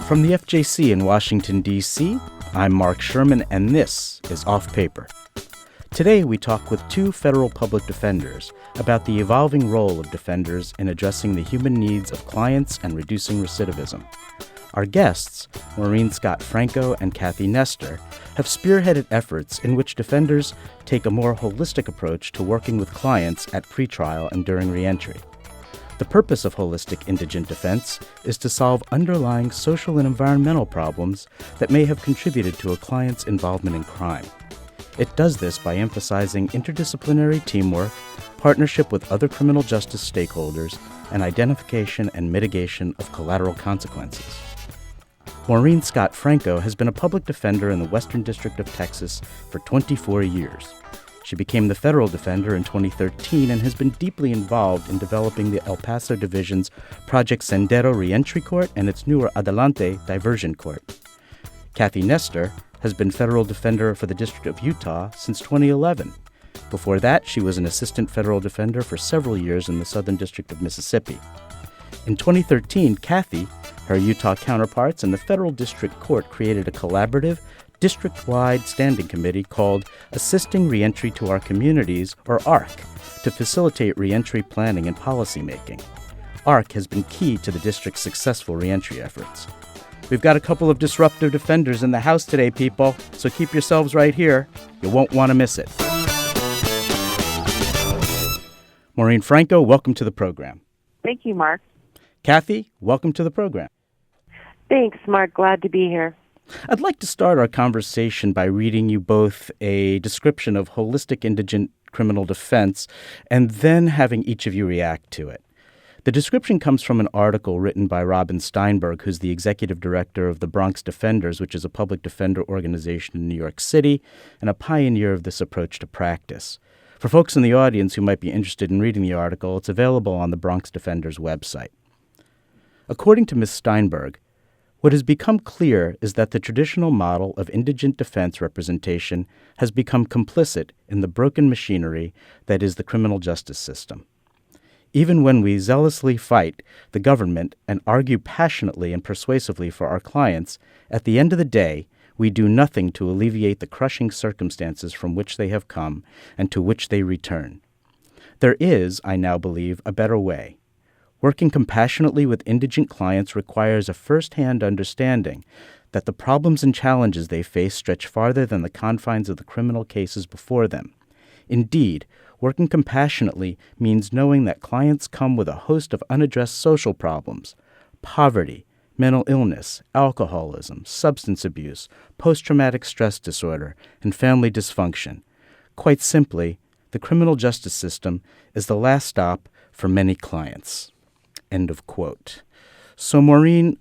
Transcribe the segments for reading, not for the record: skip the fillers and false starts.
From the FJC in Washington, D.C., I'm Mark Sherman, and this is Off Paper. Today, we talk with two federal public defenders about the evolving role of defenders in addressing the human needs of clients and reducing recidivism. Our guests, Maureen Scott Franco and Kathy Nestor, have spearheaded efforts in which defenders take a more holistic approach to working with clients at pretrial and during reentry. The purpose of holistic indigent defense is to solve underlying social and environmental problems that may have contributed to a client's involvement in crime. It does this by emphasizing interdisciplinary teamwork, partnership with other criminal justice stakeholders, and identification and mitigation of collateral consequences. Maureen Scott Franco has been a public defender in the Western District of Texas for 24 years. She became the federal defender in 2013 and has been deeply involved in developing the El Paso Division's Project Sendero Reentry Court and its newer Adelante Diversion Court. Kathy Nestor has been federal defender for the District of Utah since 2011. Before that, she was an assistant federal defender for several years in the Southern District of Mississippi. In 2013, Kathy, her Utah counterparts, and the Federal District Court created a collaborative, district-wide standing committee called Assisting Reentry to Our Communities, or ARC, to facilitate reentry planning and policymaking. ARC has been key to the district's successful reentry efforts. We've got a couple of disruptive defenders in the house today, people, so keep yourselves right here. You won't want to miss it. Maureen Franco, welcome to the program. Thank you, Mark. Kathy, welcome to the program. Thanks, Mark. Glad to be here. I'd like to start our conversation by reading you both a description of holistic indigent criminal defense and then having each of you react to it. The description comes from an article written by Robin Steinberg, who's the executive director of the Bronx Defenders, which is a public defender organization in New York City and a pioneer of this approach to practice. For folks in the audience who might be interested in reading the article, it's available on the Bronx Defenders website. According to Ms. Steinberg, what has become clear is that the traditional model of indigent defense representation has become complicit in the broken machinery that is the criminal justice system. Even when we zealously fight the government and argue passionately and persuasively for our clients, at the end of the day, we do nothing to alleviate the crushing circumstances from which they have come and to which they return. There is, I now believe, a better way. Working compassionately with indigent clients requires a first-hand understanding that the problems and challenges they face stretch farther than the confines of the criminal cases before them. Indeed, working compassionately means knowing that clients come with a host of unaddressed social problems: poverty, mental illness, alcoholism, substance abuse, post-traumatic stress disorder, and family dysfunction. Quite simply, the criminal justice system is the last stop for many clients. End of quote. So, Maureen,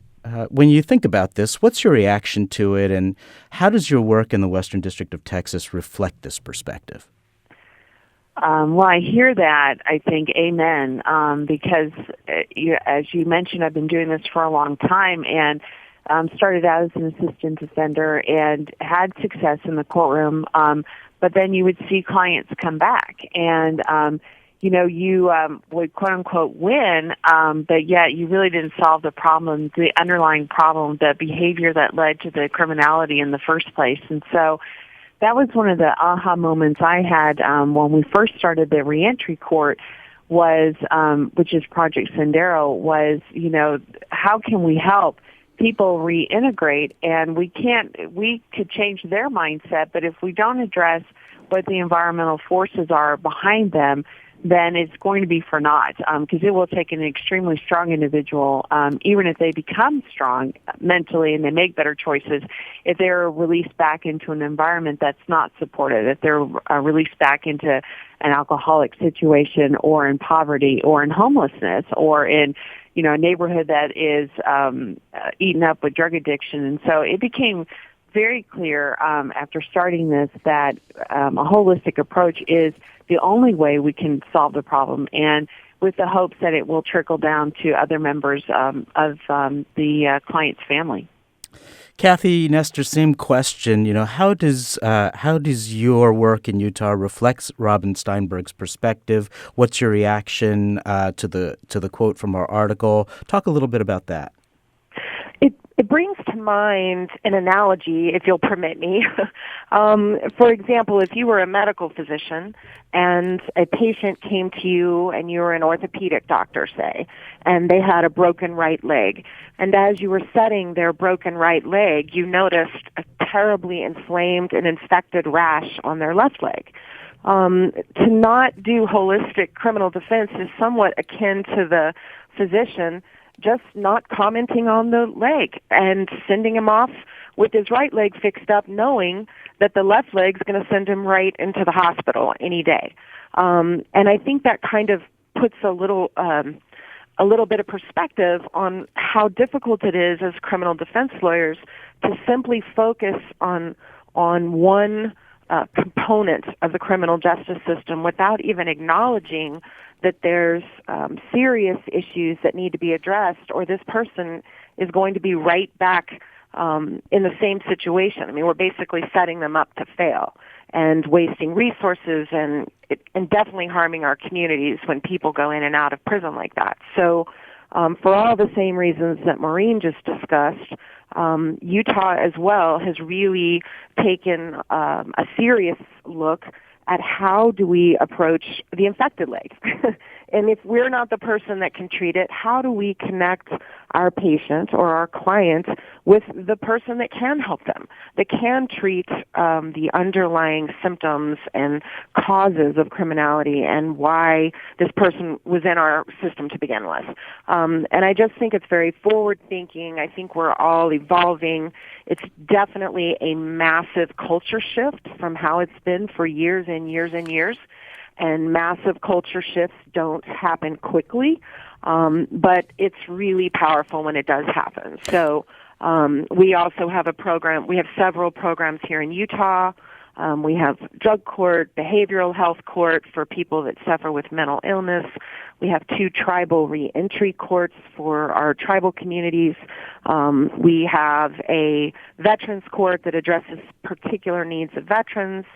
when you think about this, what's your reaction to it, and how does your work in the Western District of Texas reflect this perspective? Well, I hear that. I think amen, because as you mentioned, I've been doing this for a long time and started out as an assistant defender and had success in the courtroom, but then you would see clients come back and you would quote-unquote win, but yet you really didn't solve the problem, the underlying problem, the behavior that led to the criminality in the first place. And so that was one of the aha moments I had when we first started the reentry court was, which is Project Sendero, was, how can we help people reintegrate? And we could change their mindset, but if we don't address what the environmental forces are behind them, then it's going to be for naught, because it will take an extremely strong individual, even if they become strong mentally and they make better choices, if they're released back into an environment that's not supportive, if they're released back into an alcoholic situation or in poverty or in homelessness or in, a neighborhood that is eaten up with drug addiction. And so it became very clear after starting this that a holistic approach is the only way we can solve the problem, and with the hopes that it will trickle down to other members of the client's family. Kathy Nestor, same question. How does your work in Utah reflect Robin Steinberg's perspective? What's your reaction to the quote from our article? Talk a little bit about that. It brings to mind an analogy, if you'll permit me. For example, if you were a medical physician and a patient came to you and you were an orthopedic doctor, say, and they had a broken right leg, and as you were setting their broken right leg, you noticed a terribly inflamed and infected rash on their left leg. To not do holistic criminal defense is somewhat akin to the physician just not commenting on the leg and sending him off with his right leg fixed up, knowing that the left leg's going to send him right into the hospital any day. And I think that kind of puts a little bit of perspective on how difficult it is as criminal defense lawyers to simply focus on one component of the criminal justice system without even acknowledging that there's serious issues that need to be addressed, or this person is going to be right back in the same situation. I mean, we're basically setting them up to fail and wasting resources and definitely harming our communities when people go in and out of prison like that. So for all the same reasons that Maureen just discussed, Utah as well has really taken a serious look at how do we approach the infected leg. And if we're not the person that can treat it, how do we connect our patient or our client with the person that can help them, that can treat the underlying symptoms and causes of criminality and why this person was in our system to begin with. And I just think it's very forward-thinking. I think we're all evolving. It's definitely a massive culture shift from how it's been for years and years and years. And massive culture shifts don't happen quickly, but it's really powerful when it does happen. So we also have a program. We have several programs here in Utah. We have drug court, behavioral health court for people that suffer with mental illness. We have 2 tribal reentry courts for our tribal communities. We have a veterans court that addresses particular needs of veterans.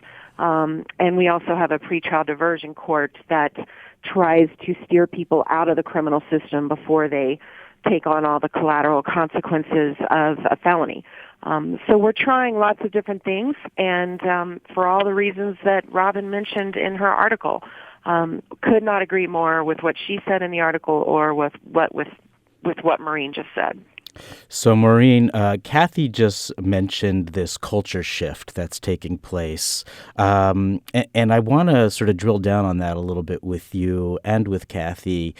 And we also have a pretrial diversion court that tries to steer people out of the criminal system before they take on all the collateral consequences of a felony. So we're trying lots of different things, and for all the reasons that Robin mentioned in her article, could not agree more with what she said in the article or with what Maureen just said. So, Maureen, Kathy just mentioned this culture shift that's taking place. And I want to sort of drill down on that a little bit with you and with Kathy,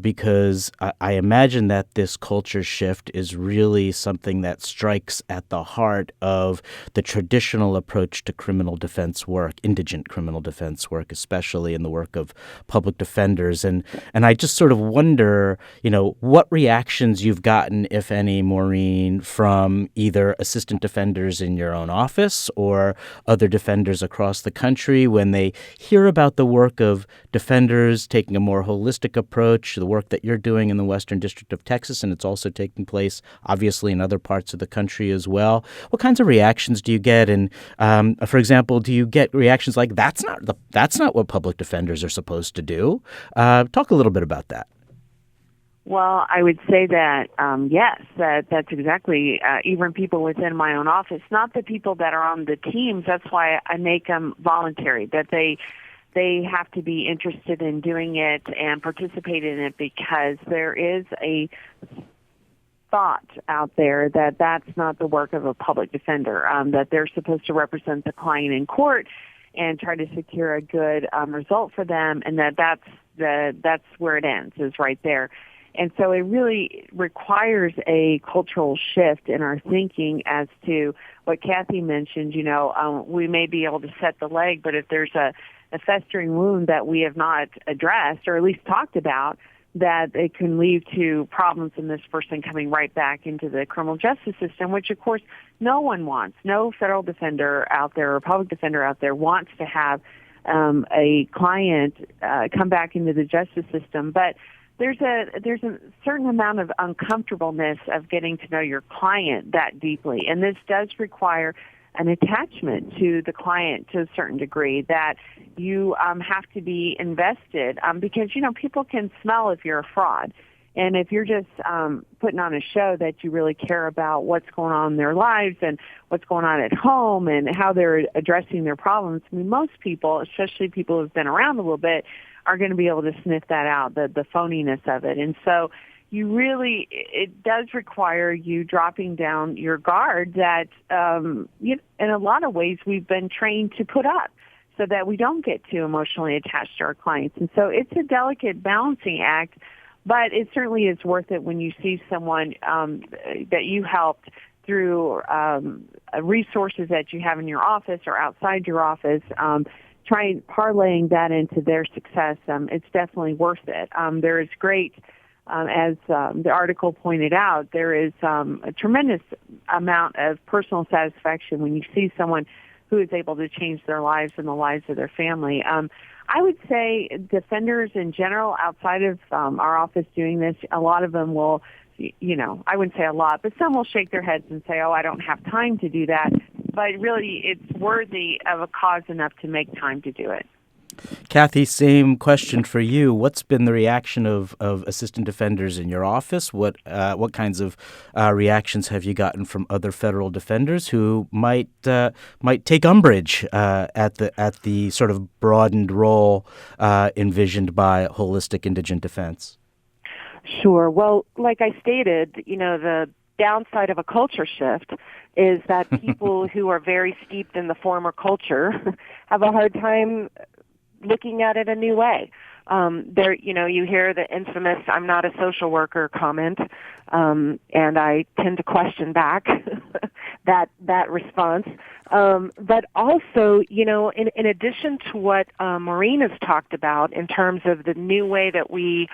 because I imagine that this culture shift is really something that strikes at the heart of the traditional approach to criminal defense work, indigent criminal defense work, especially in the work of public defenders. And I just sort of wonder, what reactions you've gotten, if any, Maureen, from either assistant defenders in your own office or other defenders across the country when they hear about the work of defenders taking a more holistic approach, the work that you're doing in the Western District of Texas, and it's also taking place, obviously, in other parts of the country as well. What kinds of reactions do you get? And, for example, do you get reactions like, that's not what public defenders are supposed to do? Talk a little bit about that. Well, I would say that, yes, that's exactly, even people within my own office, not the people that are on the teams. That's why I make them voluntary, that they have to be interested in doing it and participate in it, because there is a thought out there that that's not the work of a public defender, that they're supposed to represent the client in court and try to secure a good result for them, and that's where it ends, is right there. And so it really requires a cultural shift in our thinking as to what Kathy mentioned. We may be able to set the leg, but if there's a festering wound that we have not addressed or at least talked about, that it can lead to problems in this person coming right back into the criminal justice system, which, of course, no one wants. No federal defender out there or public defender out there wants to have a client come back into the justice system. But there's a certain amount of uncomfortableness of getting to know your client that deeply, and this does require an attachment to the client to a certain degree, that you have to be invested, because people can smell if you're a fraud, And if you're just putting on a show that you really care about what's going on in their lives and what's going on at home and how they're addressing their problems, I mean, most people, especially people who've been around a little bit, are going to be able to sniff that out, the phoniness of it. And so it does require you dropping down your guard that, in a lot of ways, we've been trained to put up so that we don't get too emotionally attached to our clients. And so it's a delicate balancing act, but it certainly is worth it when you see someone that you helped through resources that you have in your office or outside your office, trying parlaying that into their success. It's definitely worth it. There is great, as the article pointed out, there is a tremendous amount of personal satisfaction when you see someone who is able to change their lives and the lives of their family. I would say defenders in general, outside of our office doing this, a lot of them will, I wouldn't say a lot, but some will shake their heads and say, oh, I don't have time to do that. But really, it's worthy of a cause enough to make time to do it. Kathy, same question for you. What's been the reaction of assistant defenders in your office? What kinds of reactions have you gotten from other federal defenders who might take umbrage at the sort of broadened role envisioned by holistic indigent defense? Sure. Well, like I stated, the downside of a culture shift is that people who are very steeped in the former culture have a hard time looking at it a new way. You hear the infamous "I'm not a social worker" comment, and I tend to question back that response. But also, in addition to what Maureen has talked about in terms of the new way that we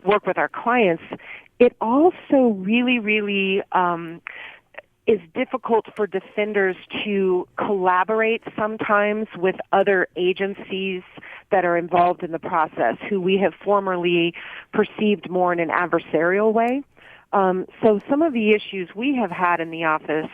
work with our clients, it also really, really is difficult for defenders to collaborate sometimes with other agencies that are involved in the process, who we have formerly perceived more in an adversarial way. So some of the issues we have had in the office,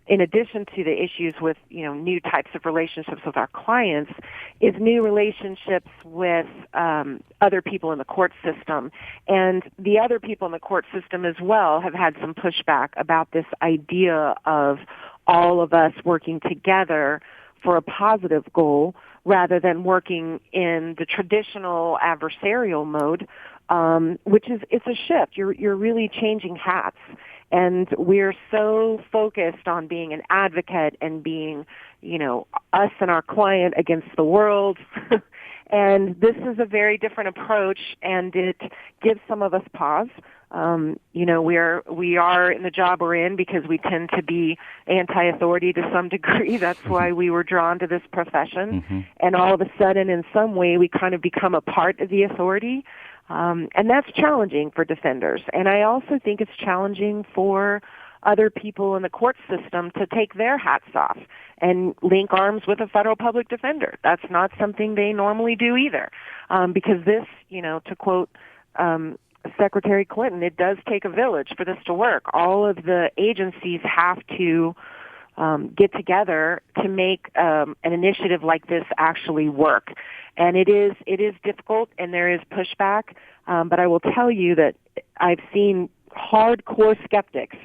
in addition to the issues with, new types of relationships with our clients, is new relationships with other people in the court system. And the other people in the court system as well have had some pushback about this idea of all of us working together for a positive goal rather than working in the traditional adversarial mode, which is, it's a shift. You're really changing hats. And we're so focused on being an advocate and being, us and our client against the world. And this is a very different approach, and it gives some of us pause. We are in the job we're in because we tend to be anti-authority to some degree. That's why we were drawn to this profession. Mm-hmm. And all of a sudden, in some way, we kind of become a part of the authority. And that's challenging for defenders. And I also think it's challenging for other people in the court system to take their hats off and link arms with a federal public defender. That's not something they normally do either. Because this, to quote Secretary Clinton, it does take a village for this to work. All of the agencies have to get together to make an initiative like this actually work. And it is difficult, and there is pushback. But I will tell you that I've seen hardcore skeptics,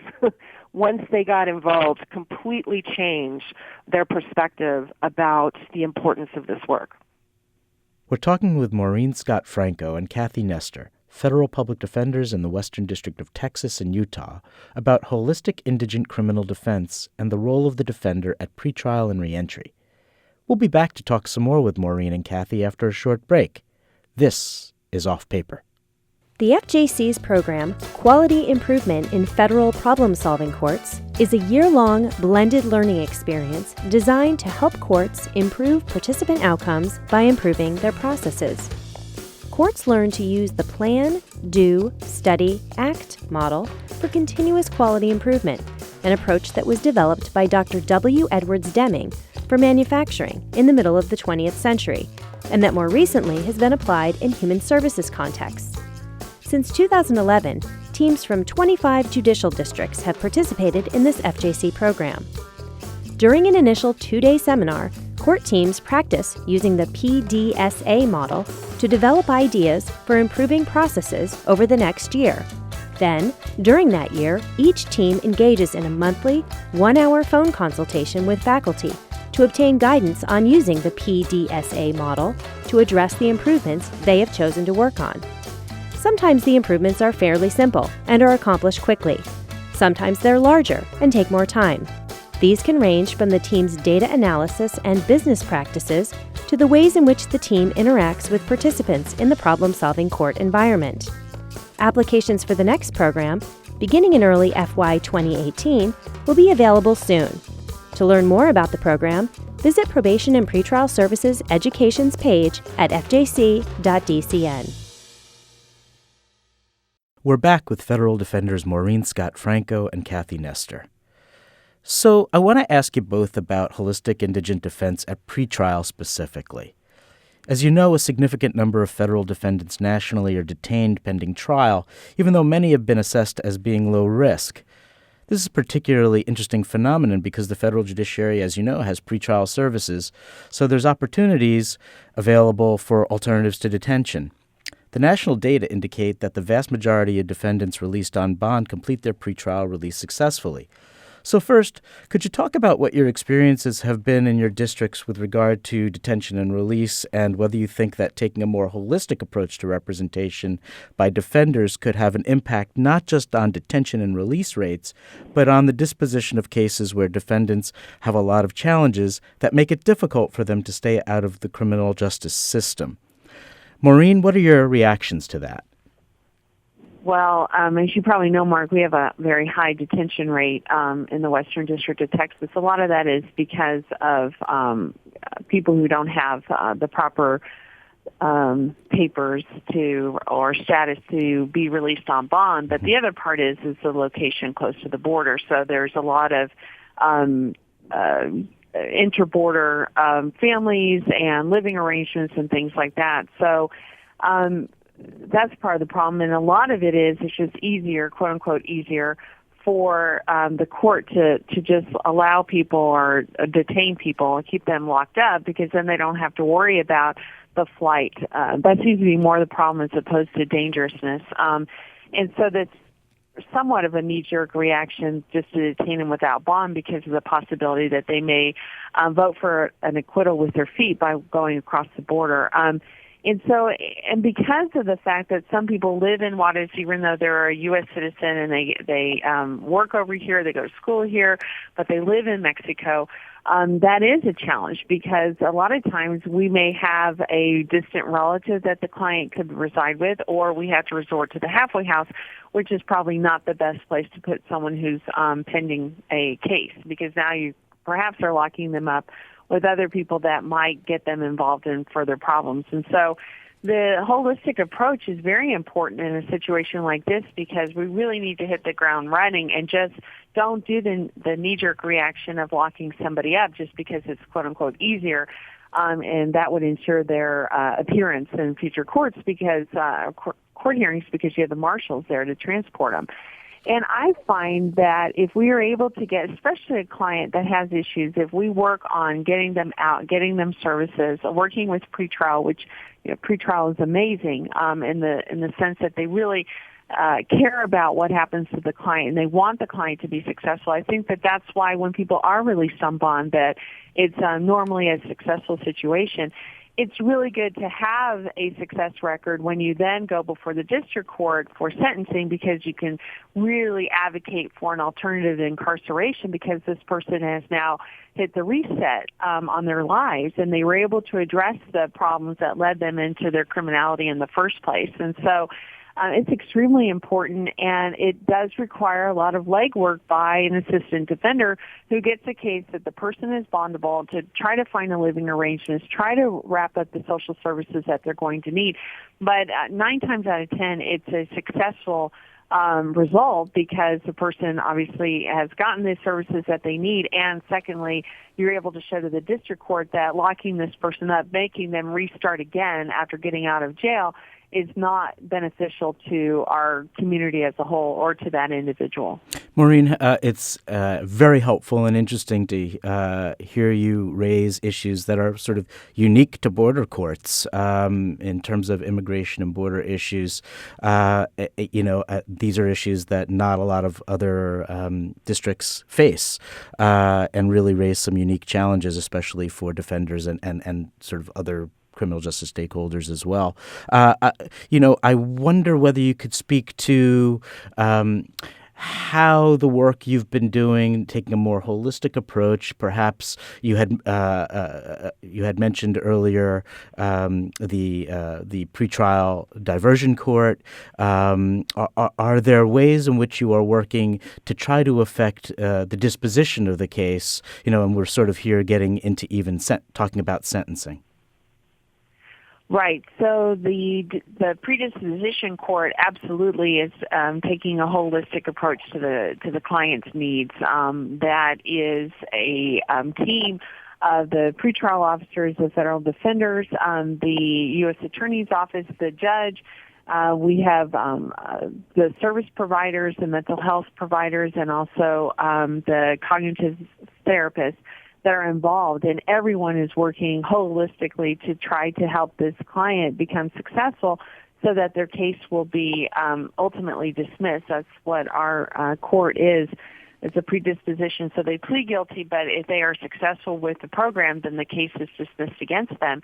once they got involved, completely change their perspective about the importance of this work. We're talking with Maureen Scott Franco and Kathy Nestor, federal public defenders in the Western District of Texas and Utah, about holistic indigent criminal defense and the role of the defender at pretrial and reentry. We'll be back to talk some more with Maureen and Kathy after a short break. This is Off Paper. The FJC's program, Quality Improvement in Federal Problem-Solving Courts, is a year-long blended learning experience designed to help courts improve participant outcomes by improving their processes. Courts learn to use the Plan, Do, Study, Act model for continuous quality improvement, an approach that was developed by Dr. W. Edwards Deming for manufacturing in the middle of the 20th century, and that more recently has been applied in human services contexts. Since 2011, teams from 25 judicial districts have participated in this FJC program. During an initial 2-day seminar, court teams practice using the PDSA model to develop ideas for improving processes over the next year. Then, during that year, each team engages in a monthly, 1-hour phone consultation with faculty to obtain guidance on using the PDSA model to address the improvements they have chosen to work on. Sometimes the improvements are fairly simple and are accomplished quickly. Sometimes they're larger and take more time. These can range from the team's data analysis and business practices to the ways in which the team interacts with participants in the problem-solving court environment. Applications for the next program, beginning in early FY 2018, will be available soon. To learn more about the program, visit Probation and Pretrial Services Education's page at fjc.dcn. We're back with federal defenders Maureen Scott Franco and Kathy Nestor. So I want to ask you both about holistic indigent defense at pretrial specifically. As you know, a significant number of federal defendants nationally are detained pending trial, even though many have been assessed as being low risk. This is a particularly interesting phenomenon because the federal judiciary, as you know, has pretrial services, so there's opportunities available for alternatives to detention. The national data indicate that the vast majority of defendants released on bond complete their pretrial release successfully. So first, could you talk about what your experiences have been in your districts with regard to detention and release, and whether you think that taking a more holistic approach to representation by defenders could have an impact not just on detention and release rates, but on the disposition of cases where defendants have a lot of challenges that make it difficult for them to stay out of the criminal justice system? Maureen, what are your reactions to that? Well, as you probably know, Mark, we have a very high detention rate in the Western District of Texas. A lot of that is because of people who don't have the proper papers or status to be released on bond. But the other part is the location close to the border. So there's a lot of interborder families and living arrangements and things like that. So that's part of the problem, and a lot of it is it's just easier, quote unquote, easier for the court to just allow people or detain people or keep them locked up, because then they don't have to worry about the flight. That seems to be more the problem as opposed to dangerousness. And so that's somewhat of a knee-jerk reaction just to detain them without bond because of the possibility that they may vote for an acquittal with their feet by going across the border. And because of the fact that some people live in Juarez, even though they're a U.S. citizen and they work over here, they go to school here, but they live in Mexico, that is a challenge because a lot of times we may have a distant relative that the client could reside with, or we have to resort to the halfway house, which is probably not the best place to put someone who's pending a case, because now you perhaps are locking them up with other people that might get them involved in further problems. And so the holistic approach is very important in a situation like this, because we really need to hit the ground running and just don't do the knee-jerk reaction of locking somebody up just because it's quote-unquote easier, and that would ensure their appearance in future courts because court hearings, because you have the marshals there to transport them. And I find that if we are able to get, especially a client that has issues, if we work on getting them out, getting them services, working with pretrial, which pretrial is amazing in the sense that they really care about what happens to the client, and they want the client to be successful. I think that that's why when people are released on bond, that it's normally a successful situation. It's really good to have a success record when you then go before the district court for sentencing, because you can really advocate for an alternative to incarceration, because this person has now hit the reset on their lives, and they were able to address the problems that led them into their criminality in the first place. And so it's extremely important, and it does require a lot of legwork by an assistant defender who gets a case that the person is bondable to try to find a living arrangement, try to wrap up the social services that they're going to need. But 9 times out of 10, it's a successful result because the person obviously has gotten the services that they need, and secondly, you're able to show to the district court that locking this person up, making them restart again after getting out of jail, is not beneficial to our community as a whole or to that individual. Maureen, it's very helpful and interesting to hear you raise issues that are sort of unique to border courts in terms of immigration and border issues. These are issues that not a lot of other districts face and really raise some unique challenges, especially for defenders and sort of other criminal justice stakeholders as well. I wonder whether you could speak to how the work you've been doing, taking a more holistic approach. Perhaps you had mentioned earlier the pretrial diversion court. Are there ways in which you are working to try to affect the disposition of the case? And we're sort of here getting into even talking about sentencing. Right. So the predisposition court absolutely is taking a holistic approach to the client's needs. That is a team of the pretrial officers, the federal defenders, the U.S. Attorney's Office, the judge. We have the service providers, the mental health providers, and also the cognitive therapists that are involved, and everyone is working holistically to try to help this client become successful so that their case will be ultimately dismissed. That's what our court is. It's a predisposition. So they plead guilty, but if they are successful with the program, then the case is dismissed against them.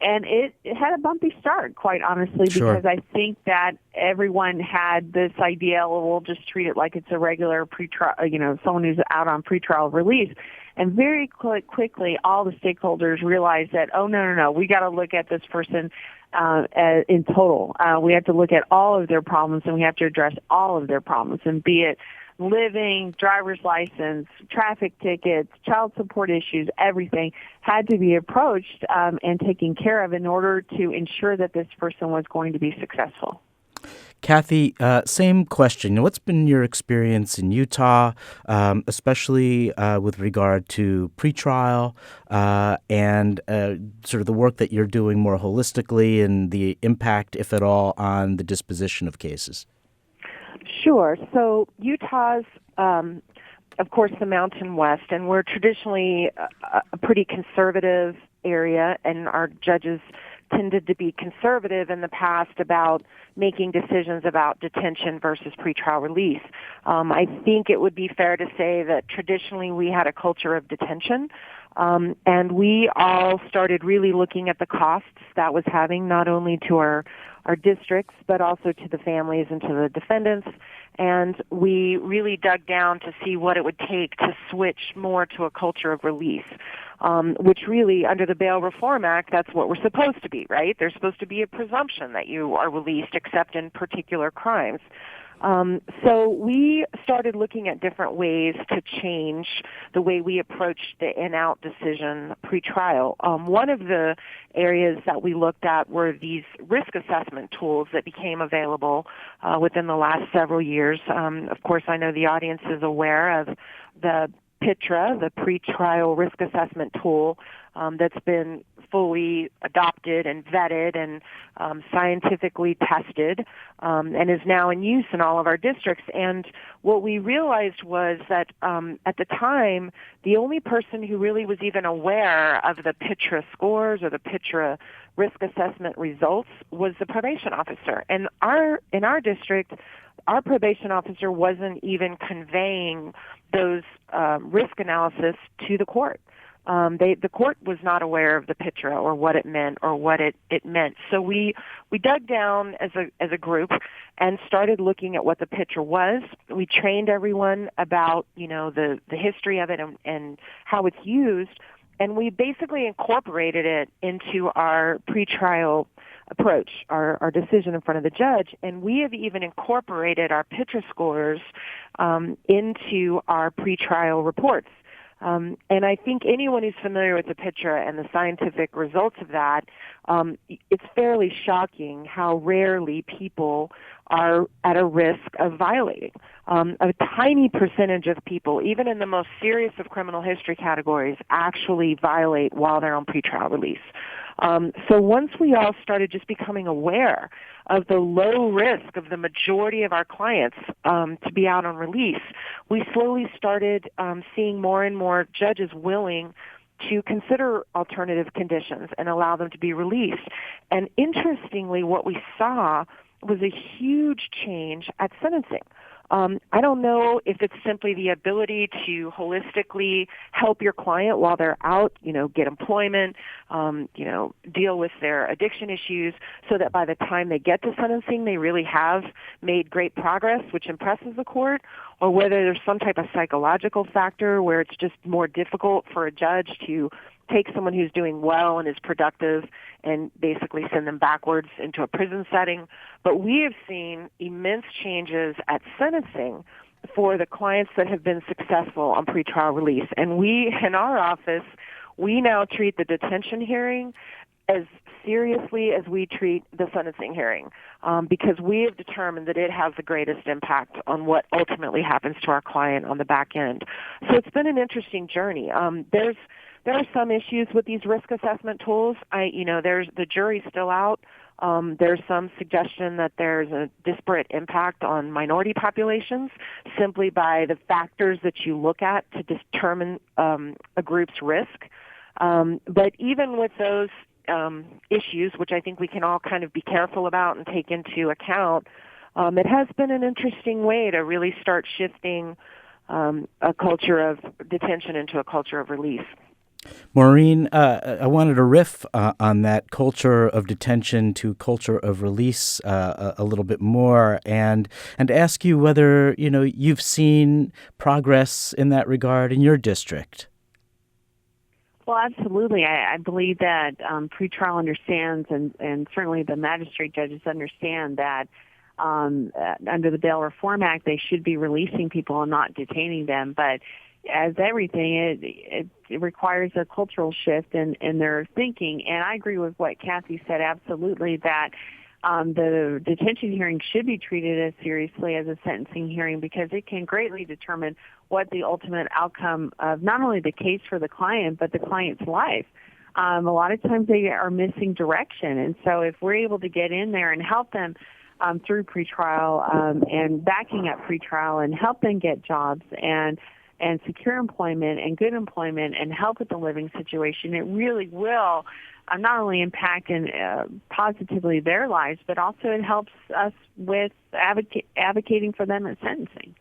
And it had a bumpy start, quite honestly, Sure. because I think that everyone had this idea, well, we'll just treat it like it's a regular pretrial, someone who's out on pretrial release. And very quickly, all the stakeholders realized that, oh, no, we got to look at this person in total. We have to look at all of their problems, and we have to address all of their problems, and be it living, driver's license, traffic tickets, child support issues, everything had to be approached and taken care of in order to ensure that this person was going to be successful. Kathy, same question. What's been your experience in Utah, especially with regard to pretrial and sort of the work that you're doing more holistically and the impact, if at all, on the disposition of cases? Sure. So Utah's, of course, the Mountain West, and we're traditionally a pretty conservative area, and our judges tended to be conservative in the past about making decisions about detention versus pretrial release. I think it would be fair to say that traditionally we had a culture of detention, and we all started really looking at the costs that was having not only to our districts, but also to the families and to the defendants. And we really dug down to see what it would take to switch more to a culture of release, which really, under the Bail Reform Act, that's what we're supposed to be, right? There's supposed to be a presumption that you are released except in particular crimes. So we started looking at different ways to change the way we approached the in-out decision pretrial. One of the areas that we looked at were these risk assessment tools that became available within the last several years. Of course, I know the audience is aware of the PITRA, the pretrial risk assessment tool that's been fully adopted and vetted and scientifically tested and is now in use in all of our districts. And what we realized was that at the time, the only person who really was even aware of the PITRA scores or the PITRA risk assessment results was the probation officer. And in our district, our probation officer wasn't even conveying those risk analysis to the court. The court was not aware of the PITRA or what it meant or what it meant. So we dug down as a group and started looking at what the PITRA was. We trained everyone about the history of it and how it's used, and we basically incorporated it into our pretrial approach, our decision in front of the judge, and we have even incorporated our PITRA scores into our pretrial reports. And I think anyone who's familiar with the PITRA and the scientific results of that, it's fairly shocking how rarely people are at a risk of violating. A tiny percentage of people, even in the most serious of criminal history categories, actually violate while they're on pretrial release. So once we all started just becoming aware of the low risk of the majority of our clients to be out on release, we slowly started seeing more and more judges willing to consider alternative conditions and allow them to be released. And interestingly, what we saw was a huge change at sentencing. I don't know if it's simply the ability to holistically help your client while they're out, get employment, deal with their addiction issues so that by the time they get to sentencing, they really have made great progress, which impresses the court, or whether there's some type of psychological factor where it's just more difficult for a judge to take someone who's doing well and is productive and basically send them backwards into a prison setting. But we have seen immense changes at sentencing for the clients that have been successful on pretrial release. And we, in our office, we now treat the detention hearing as seriously as we treat the sentencing hearing because we have determined that it has the greatest impact on what ultimately happens to our client on the back end. So it's been an interesting journey. There are some issues with these risk assessment tools. There's the jury's still out. There's some suggestion that there's a disparate impact on minority populations simply by the factors that you look at to determine a group's risk. But even with those issues, which I think we can all kind of be careful about and take into account, it has been an interesting way to really start shifting a culture of detention into a culture of release. Maureen, I wanted to riff on that culture of detention to culture of release a little bit more, and ask you whether you've seen progress in that regard in your district. Well, absolutely. I believe that pretrial understands, and certainly the magistrate judges understand that under the Bail Reform Act, they should be releasing people and not detaining them. But as everything, it requires a cultural shift in their thinking. And I agree with what Kathy said, absolutely, that the detention hearing should be treated as seriously as a sentencing hearing because it can greatly determine what the ultimate outcome of not only the case for the client, but the client's life. A lot of times they are missing direction. And so if we're able to get in there and help them through pretrial and backing up pretrial and help them get jobs and secure employment and good employment and help with the living situation, it really will not only impact and positively their lives, but also it helps us with advocating for them at sentencing.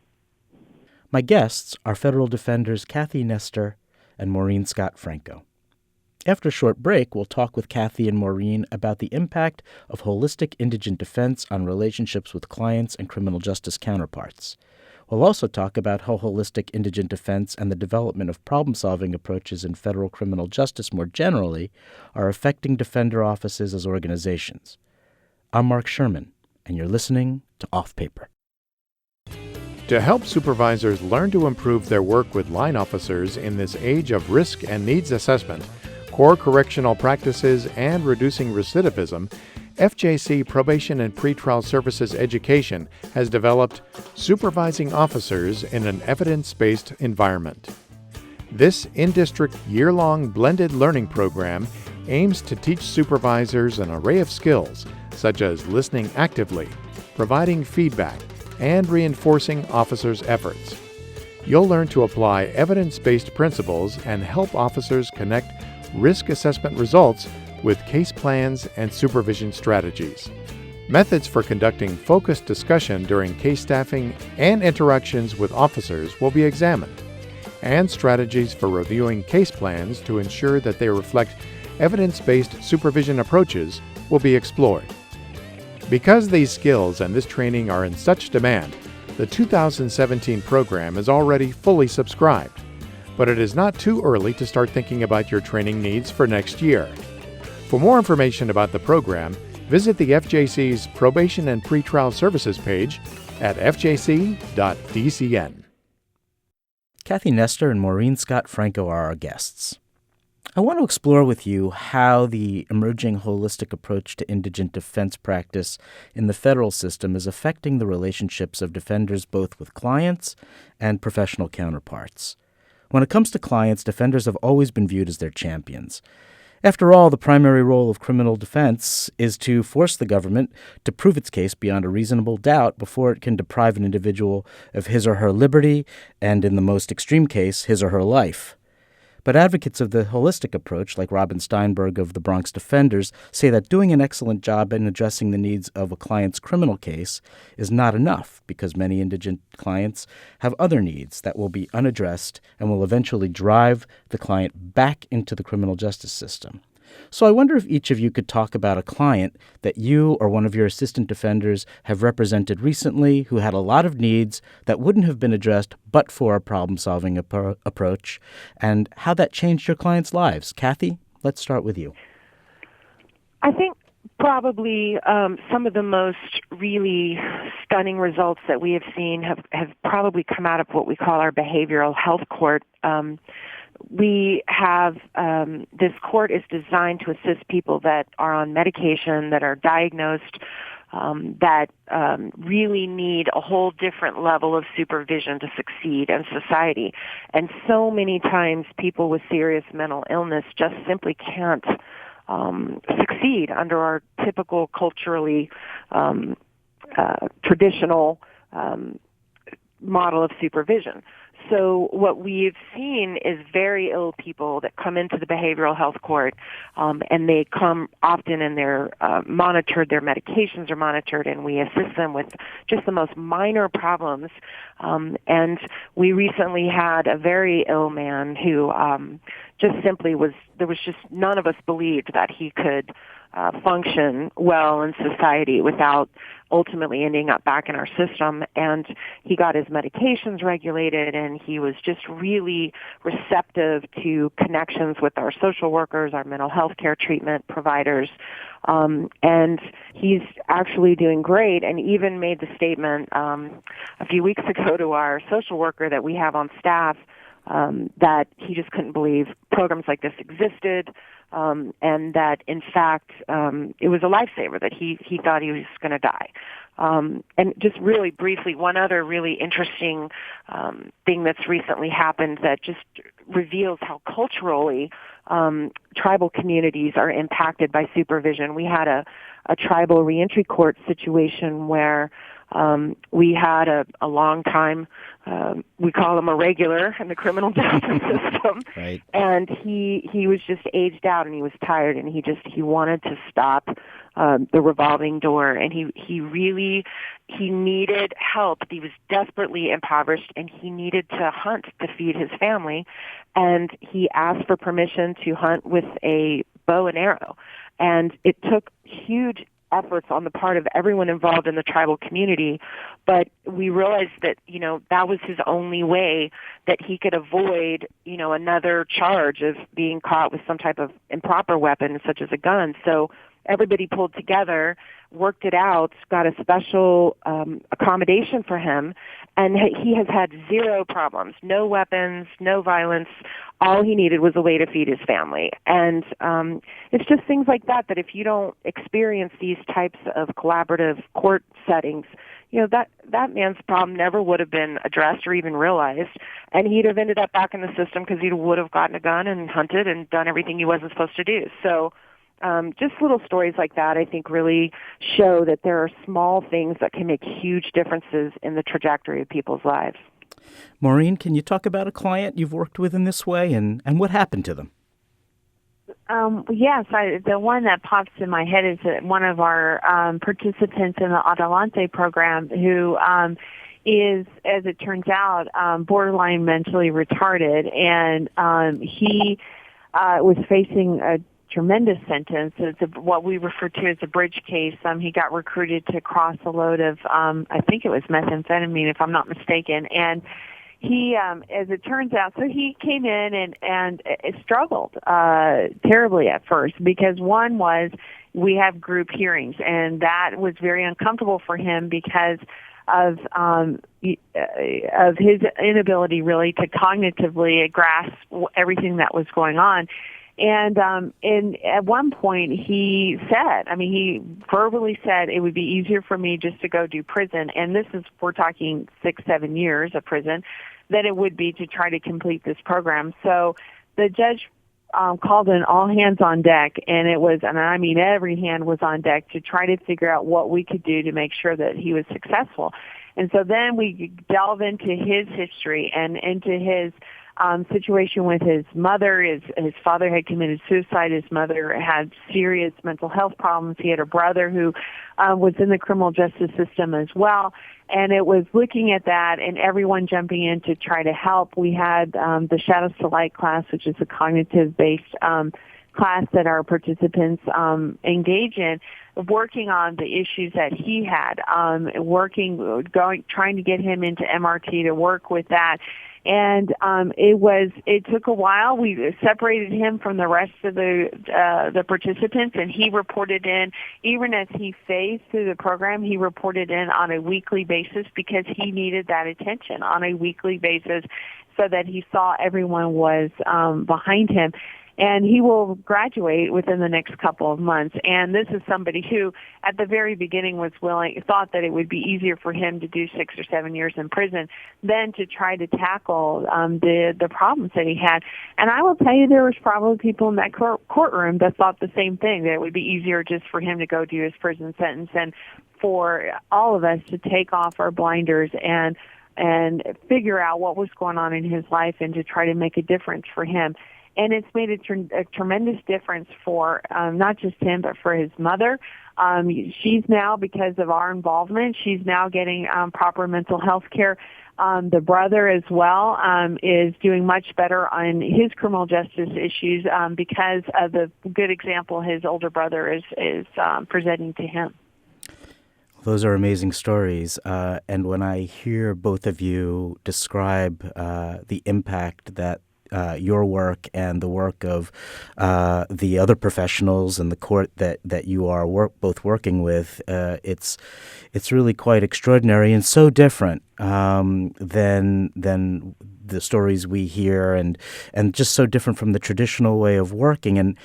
My guests are federal defenders Kathy Nestor and Maureen Scott Franco. After a short break, we'll talk with Kathy and Maureen about the impact of holistic indigent defense on relationships with clients and criminal justice counterparts. We'll also talk about how holistic indigent defense and the development of problem-solving approaches in federal criminal justice more generally are affecting defender offices as organizations. I'm Mark Sherman, and you're listening to Off Paper. To help supervisors learn to improve their work with line officers in this age of risk and needs assessment, core correctional practices, and reducing recidivism, FJC Probation and Pretrial Services Education has developed Supervising Officers in an Evidence-Based Environment. This in-district year-long blended learning program aims to teach supervisors an array of skills such as listening actively, providing feedback, and reinforcing officers' efforts. You'll learn to apply evidence-based principles and help officers connect risk assessment results with case plans and supervision strategies. Methods for conducting focused discussion during case staffing and interactions with officers will be examined, and strategies for reviewing case plans to ensure that they reflect evidence-based supervision approaches will be explored. Because these skills and this training are in such demand, the 2017 program is already fully subscribed, but it is not too early to start thinking about your training needs for next year. For more information about the program, visit the FJC's Probation and Pretrial Services page at fjc.dcn. Kathy Nestor and Maureen Scott Franco are our guests. I want to explore with you how the emerging holistic approach to indigent defense practice in the federal system is affecting the relationships of defenders both with clients and professional counterparts. When it comes to clients, defenders have always been viewed as their champions. After all, the primary role of criminal defense is to force the government to prove its case beyond a reasonable doubt before it can deprive an individual of his or her liberty and, in the most extreme case, his or her life. But advocates of the holistic approach, like Robin Steinberg of the Bronx Defenders, say that doing an excellent job in addressing the needs of a client's criminal case is not enough because many indigent clients have other needs that will be unaddressed and will eventually drive the client back into the criminal justice system. So I wonder if each of you could talk about a client that you or one of your assistant defenders have represented recently who had a lot of needs that wouldn't have been addressed but for a problem-solving approach, and how that changed your clients' lives. Kathy, let's start with you. I think probably some of the most really stunning results that we have seen have probably come out of what we call our behavioral health court. We have, this court is designed to assist people that are on medication, that are diagnosed, that really need a whole different level of supervision to succeed in society. And so many times people with serious mental illness just simply can't succeed under our typical culturally traditional model of supervision. So what we've seen is very ill people that come into the behavioral health court, and they come often and they're monitored, their medications are monitored, and we assist them with just the most minor problems. And we recently had a very ill man who just simply there was just none of us believed that he could function well in society without ultimately ending up back in our system. And he got his medications regulated, and he was just really receptive to connections with our social workers, our mental health care treatment providers. And he's actually doing great, and even made the statement a few weeks ago to our social worker that we have on staff that he just couldn't believe programs like this existed, and that, in fact, it was a lifesaver, that he thought he was going to die. And just really briefly, one other really interesting thing that's recently happened that just reveals how culturally tribal communities are impacted by supervision. We had a tribal reentry court situation where we had a long time, we call him a regular in the criminal justice system. Right. And he was just aged out, and he was tired, and he wanted to stop the revolving door, and he needed help. He was desperately impoverished, and he needed to hunt to feed his family, and he asked for permission to hunt with a bow and arrow. And it took huge efforts on the part of everyone involved in the tribal community, but we realized that, that was his only way that he could avoid, another charge of being caught with some type of improper weapon, such as a gun. So everybody pulled together, worked it out, got a special accommodation for him, and he has had zero problems, no weapons, no violence. All he needed was a way to feed his family. And it's just things like that if you don't experience these types of collaborative court settings, that man's problem never would have been addressed or even realized, and he'd have ended up back in the system because he would have gotten a gun and hunted and done everything he wasn't supposed to do. So just little stories like that, I think, really show that there are small things that can make huge differences in the trajectory of people's lives. Maureen, can you talk about a client you've worked with in this way and what happened to them? Yes, the one that pops in my head is one of our participants in the Adelante program who is, as it turns out, borderline mentally retarded, and he was facing a tremendous sentence. It's what we refer to as a bridge case. He got recruited to cross a load of, I think it was methamphetamine, if I'm not mistaken, and he, as it turns out, so he came in and struggled terribly at first, because one was we have group hearings, and that was very uncomfortable for him because of his inability really to cognitively grasp everything that was going on. And at one point he verbally said it would be easier for me just to go do prison, and we're talking 6-7 years of prison, than it would be to try to complete this program. So the judge called an all hands on deck, and it was, and I mean every hand was on deck to try to figure out what we could do to make sure that he was successful. And so then we delve into his history and into his situation with his mother. His father had committed suicide. His mother had serious mental health problems. He had a brother who was in the criminal justice system as well. And it was looking at that and everyone jumping in to try to help. We had the Shadows to Light class, which is a cognitive-based class that our participants engage in, working on the issues that he had, trying to get him into MRT to work with that. And it took a while. We separated him from the rest of the participants, and he reported in, even as he phased through the program, he reported in on a weekly basis because he needed that attention on a weekly basis so that he saw everyone was behind him. And he will graduate within the next couple of months. And this is somebody who, at the very beginning, thought that it would be easier for him to do 6 or 7 years in prison than to try to tackle the problems that he had. And I will tell you, there was probably people in that courtroom that thought the same thing, that it would be easier just for him to go do his prison sentence, and for all of us to take off our blinders and figure out what was going on in his life and to try to make a difference for him. And it's made a tremendous difference for not just him, but for his mother. She's now, because of our involvement, she's now getting proper mental health care. The brother as well is doing much better on his criminal justice issues because of the good example his older brother is presenting to him. Those are amazing stories. And when I hear both of you describe the impact that your work and the work of the other professionals in the court that you are both working with, it's really quite extraordinary and so different than the stories we hear, and just so different from the traditional way of working. And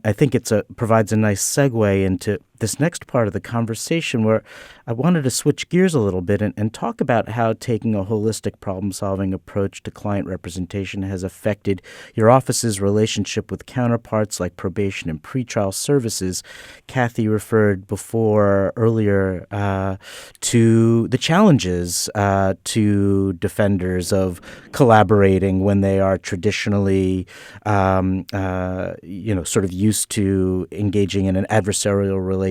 I think provides a nice segue into this next part of the conversation, where I wanted to switch gears a little bit and talk about how taking a holistic problem-solving approach to client representation has affected your office's relationship with counterparts like probation and pretrial services. Kathy referred earlier to the challenges to defenders of collaborating when they are traditionally, sort of used to engaging in an adversarial relationship,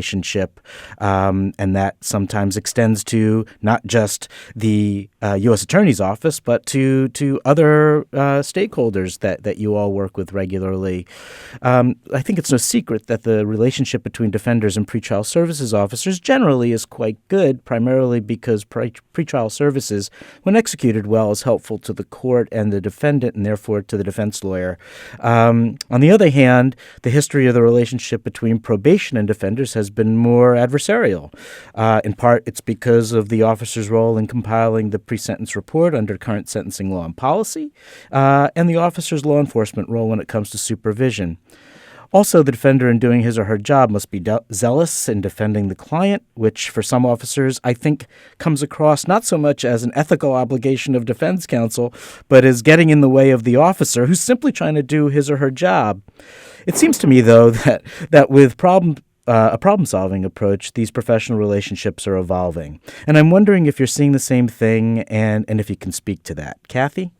and that sometimes extends to not just the U.S. Attorney's Office, but to other stakeholders that you all work with regularly. I think it's no secret that the relationship between defenders and pretrial services officers generally is quite good, primarily because pretrial services, when executed well, is helpful to the court and the defendant, and therefore to the defense lawyer. On the other hand, the history of the relationship between probation and defenders has been more adversarial. In part, it's because of the officer's role in compiling the pre-sentence report under current sentencing law and policy, and the officer's law enforcement role when it comes to supervision. Also, the defender in doing his or her job must be zealous in defending the client, which for some officers I think comes across not so much as an ethical obligation of defense counsel, but as getting in the way of the officer who's simply trying to do his or her job. It seems to me, though, that with a problem-solving approach, these professional relationships are evolving. And I'm wondering if you're seeing the same thing and if you can speak to that. Kathy?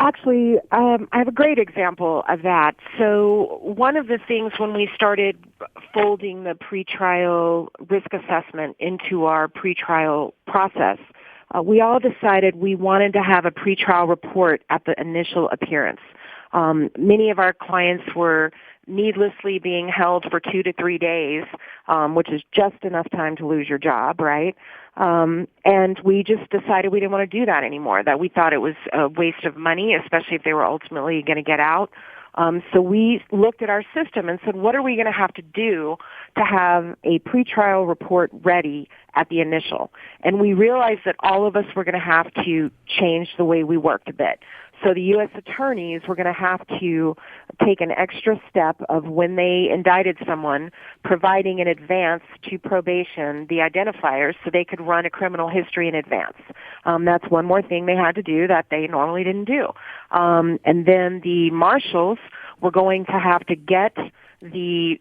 Actually, I have a great example of that. So one of the things when we started folding the pretrial risk assessment into our pretrial process, we all decided we wanted to have a pretrial report at the initial appearance. Many of our clients were needlessly being held for 2 to 3 days, which is just enough time to lose your job, right? And we just decided we didn't want to do that anymore, that we thought it was a waste of money, especially if they were ultimately going to get out. So we looked at our system and said, what are we going to have to do to have a pretrial report ready at the initial? And we realized that all of us were going to have to change the way we worked a bit. So the U.S. attorneys were going to have to take an extra step of when they indicted someone, providing in advance to probation the identifiers so they could run a criminal history in advance. That's one more thing they had to do that they normally didn't do. And then the marshals were going to have to get the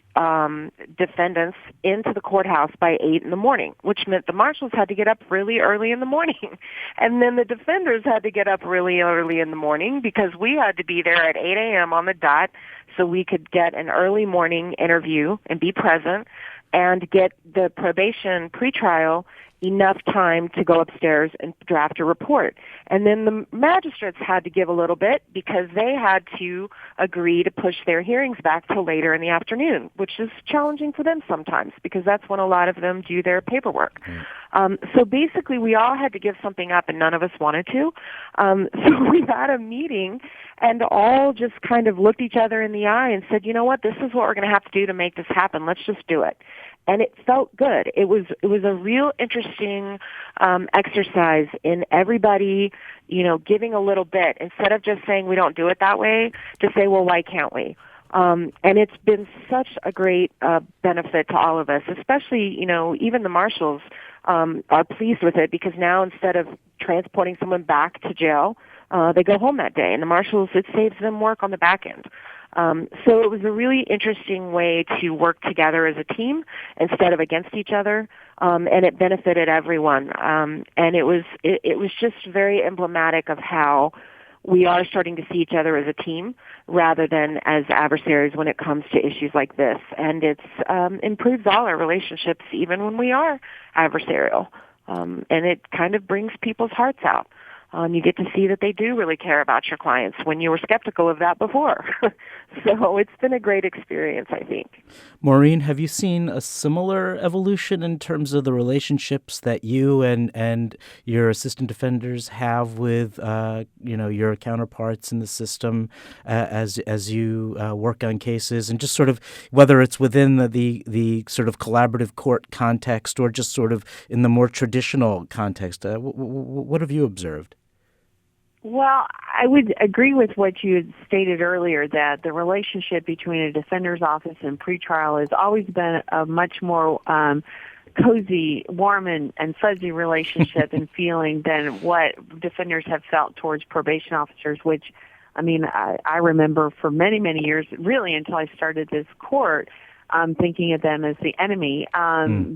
defendants into the courthouse by 8 in the morning, which meant the marshals had to get up really early in the morning. And then the defenders had to get up really early in the morning because we had to be there at 8 a.m. on the dot so we could get an early morning interview and be present and get the probation pretrial enough time to go upstairs and draft a report. And then the magistrates had to give a little bit because they had to agree to push their hearings back till later in the afternoon, which is challenging for them sometimes because that's when a lot of them do their paperwork. So basically we all had to give something up and none of us wanted to. So we had a meeting and all just kind of looked each other in the eye and said, you know what, this is what we're going to have to do to make this happen. Let's just do it. And it felt good. It was a real interesting exercise in everybody, giving a little bit instead of just saying we don't do it that way. To say, well, why can't we? And it's been such a great benefit to all of us, especially even the marshals are pleased with it because now instead of transporting someone back to jail, they go home that day, and the marshals, it saves them work on the back end. So it was a really interesting way to work together as a team instead of against each other, and it benefited everyone. And it was just very emblematic of how we are starting to see each other as a team rather than as adversaries when it comes to issues like this. And it's improves all our relationships even when we are adversarial. And it kind of brings people's hearts out. You get to see that they do really care about your clients when you were skeptical of that before. So it's been a great experience, I think. Maureen, have you seen a similar evolution in terms of the relationships that you and your assistant defenders have with your counterparts in the system as you work on cases, and just sort of whether it's within the sort of collaborative court context or just sort of in the more traditional context? What have you observed? Well, I would agree with what you had stated earlier, that the relationship between a defender's office and pretrial has always been a much more cozy, warm, and fuzzy relationship and feeling than what defenders have felt towards probation officers, which, I remember for many, many years, really until I started this court, thinking of them as the enemy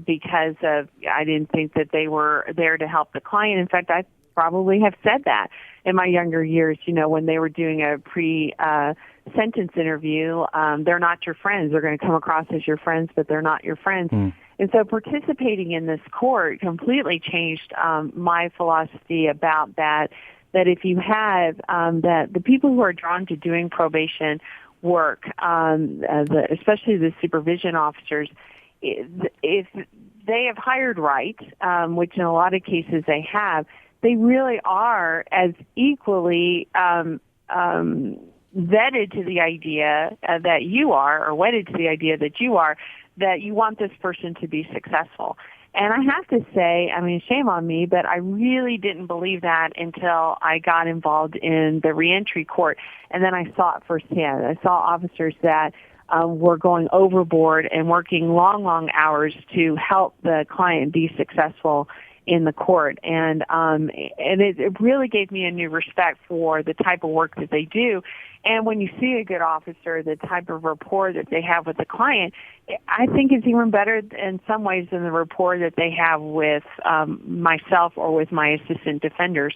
because I didn't think that they were there to help the client. In fact, I probably have said that in my younger years, when they were doing a pre-sentence interview, they're not your friends. They're going to come across as your friends, but they're not your friends. And so participating in this court completely changed my philosophy about that if you have that the people who are drawn to doing probation work, especially the supervision officers, if they have hired right, which in a lot of cases they have, they really are as equally vetted to the idea that you are, or wedded to the idea that you are, that you want this person to be successful. And I have to say, shame on me, but I really didn't believe that until I got involved in the reentry court. And then I saw it firsthand. I saw officers that were going overboard and working long hours to help the client be successful in the court. And it really gave me a new respect for the type of work that they do. And when you see a good officer, the type of rapport that they have with the client, I think it's even better in some ways than the rapport that they have with myself or with my assistant defenders,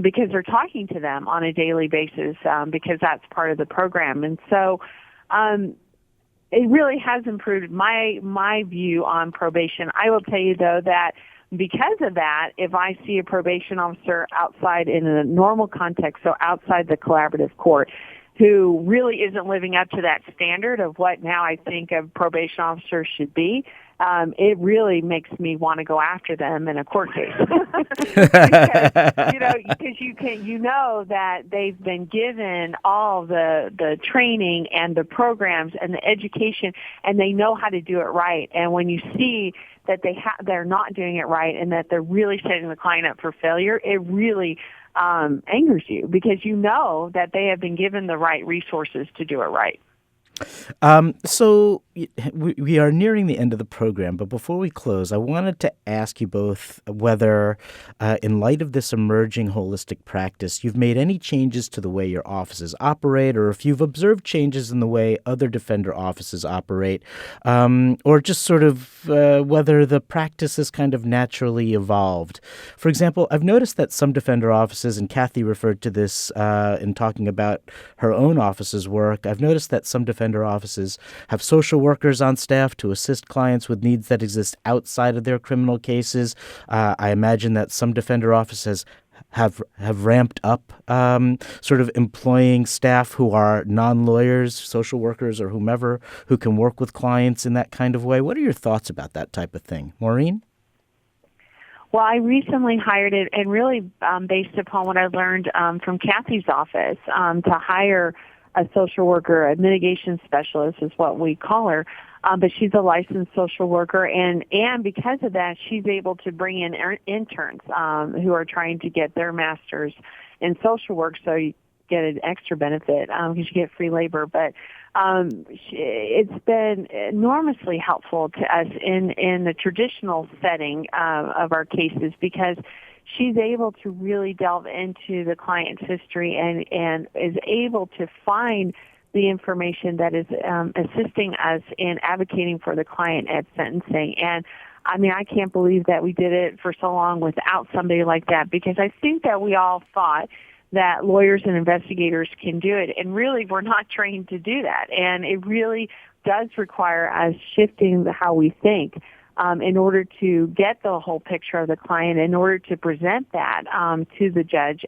because they're talking to them on a daily basis, because that's part of the program. And so it really has improved my view on probation. I will tell you, though, that because of that, if I see a probation officer outside in a normal context, so outside the collaborative court, who really isn't living up to that standard of what now I think a probation officer should be, it really makes me want to go after them in a court case. Because you know that they've been given all the training and the programs and the education, and they know how to do it right. And when you see that they're not doing it right and that they're really setting the client up for failure, it really angers you because you know that they have been given the right resources to do it right. We are nearing the end of the program, but before we close, I wanted to ask you both whether, in light of this emerging holistic practice, you've made any changes to the way your offices operate, or if you've observed changes in the way other defender offices operate, or just sort of whether the practice has kind of naturally evolved. For example, I've noticed that some defender offices, and Kathy referred to this in talking about her own office's work, I've noticed that some defender offices have social workers on staff to assist clients with needs that exist outside of their criminal cases. I imagine that some defender offices have ramped up sort of employing staff who are non-lawyers, social workers, or whomever, who can work with clients in that kind of way. What are your thoughts about that type of thing? Maureen? Well, I recently hired it, and really based upon what I learned from Kathy's office, to hire a social worker, a mitigation specialist is what we call her, but she's a licensed social worker, and because of that, she's able to bring in interns who are trying to get their master's in social work, so you get an extra benefit because you get free labor. But it's been enormously helpful to us in the traditional setting of our cases, because she's able to really delve into the client's history and is able to find the information that is assisting us in advocating for the client at sentencing. And I mean, I can't believe that we did it for so long without somebody like that, because I think that we all thought that lawyers and investigators can do it, and really we're not trained to do that. And it really does require us shifting how we think in order to get the whole picture of the client, in order to present that to the judge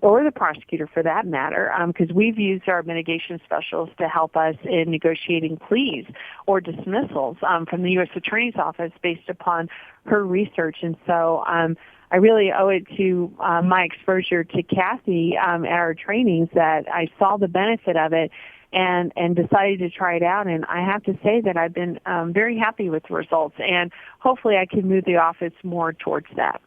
or the prosecutor for that matter, because we've used our mitigation specialists to help us in negotiating pleas or dismissals from the U.S. Attorney's Office based upon her research. And so I really owe it to my exposure to Kathy at our trainings that I saw the benefit of it and decided to try it out. And I have to say that I've been very happy with the results, and hopefully I can move the office more towards that.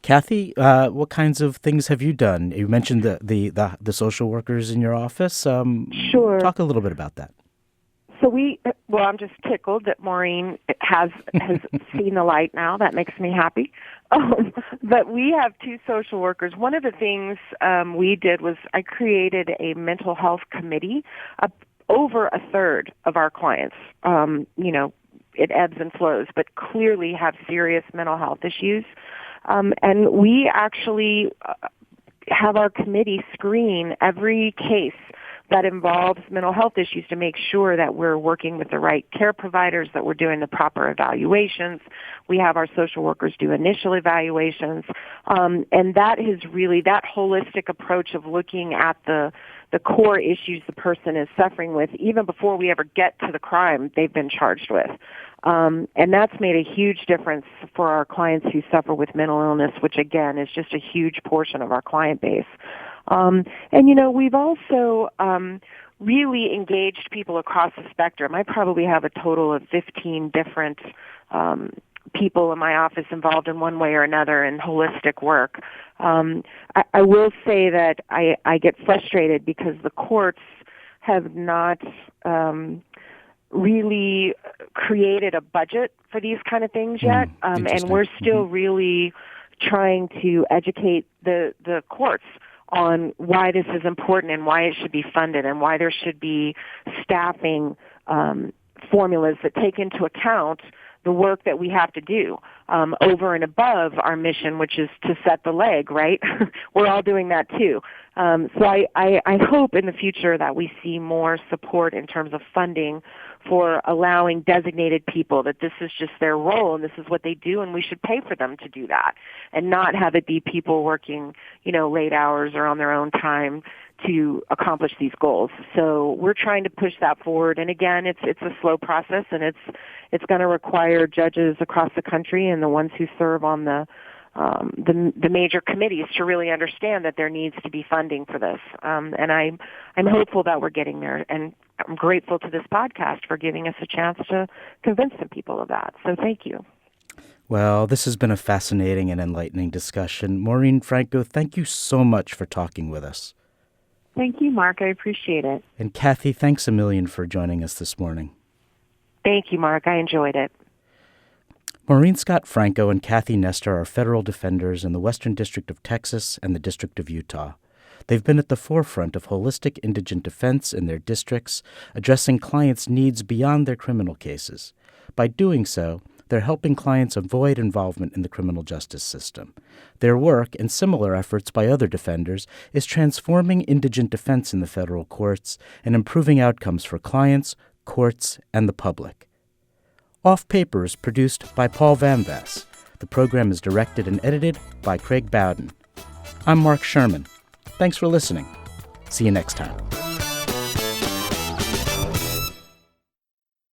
Kathy, what kinds of things have you done? You mentioned the social workers in your office. Sure. Talk a little bit about that. So I'm just tickled that Maureen has seen the light now. That makes me happy. But we have two social workers. One of the things we did was I created a mental health committee. Over a third of our clients, it ebbs and flows, but clearly have serious mental health issues. And we actually have our committee screen every case that involves mental health issues to make sure that we're working with the right care providers, that we're doing the proper evaluations. We have our social workers do initial evaluations. And that is really that holistic approach of looking at the core issues the person is suffering with, even before we ever get to the crime they've been charged with. And that's made a huge difference for our clients who suffer with mental illness, which again is just a huge portion of our client base. We've also really engaged people across the spectrum. I probably have a total of 15 different people in my office involved in one way or another in holistic work. I will say that I get frustrated because the courts have not really created a budget for these kind of things yet, and we're still really trying to educate the courts on why this is important and why it should be funded and why there should be staffing formulas that take into account the work that we have to do over and above our mission, which is to set the leg, right? We're all doing that too. So I hope in the future that we see more support in terms of funding for allowing designated people, that this is just their role and this is what they do and we should pay for them to do that and not have it be people working, late hours or on their own time to accomplish these goals. So we're trying to push that forward. And again, it's a slow process, and it's going to require judges across the country and the ones who serve on the major committees to really understand that there needs to be funding for this. And I'm hopeful that we're getting there. And I'm grateful to this podcast for giving us a chance to convince some people of that. So thank you. Well, this has been a fascinating and enlightening discussion. Maureen Franco, thank you so much for talking with us. Thank you, Mark. I appreciate it. And Kathy, thanks a million for joining us this morning. Thank you, Mark. I enjoyed it. Maureen Scott Franco and Kathy Nestor are federal defenders in the Western District of Texas and the District of Utah. They've been at the forefront of holistic indigent defense in their districts, addressing clients' needs beyond their criminal cases. By doing so, they're helping clients avoid involvement in the criminal justice system. Their work, and similar efforts by other defenders, is transforming indigent defense in the federal courts and improving outcomes for clients, courts, and the public. Off Paper is produced by Paul Van Vass. The program is directed and edited by Craig Bowden. I'm Mark Sherman. Thanks for listening. See you next time.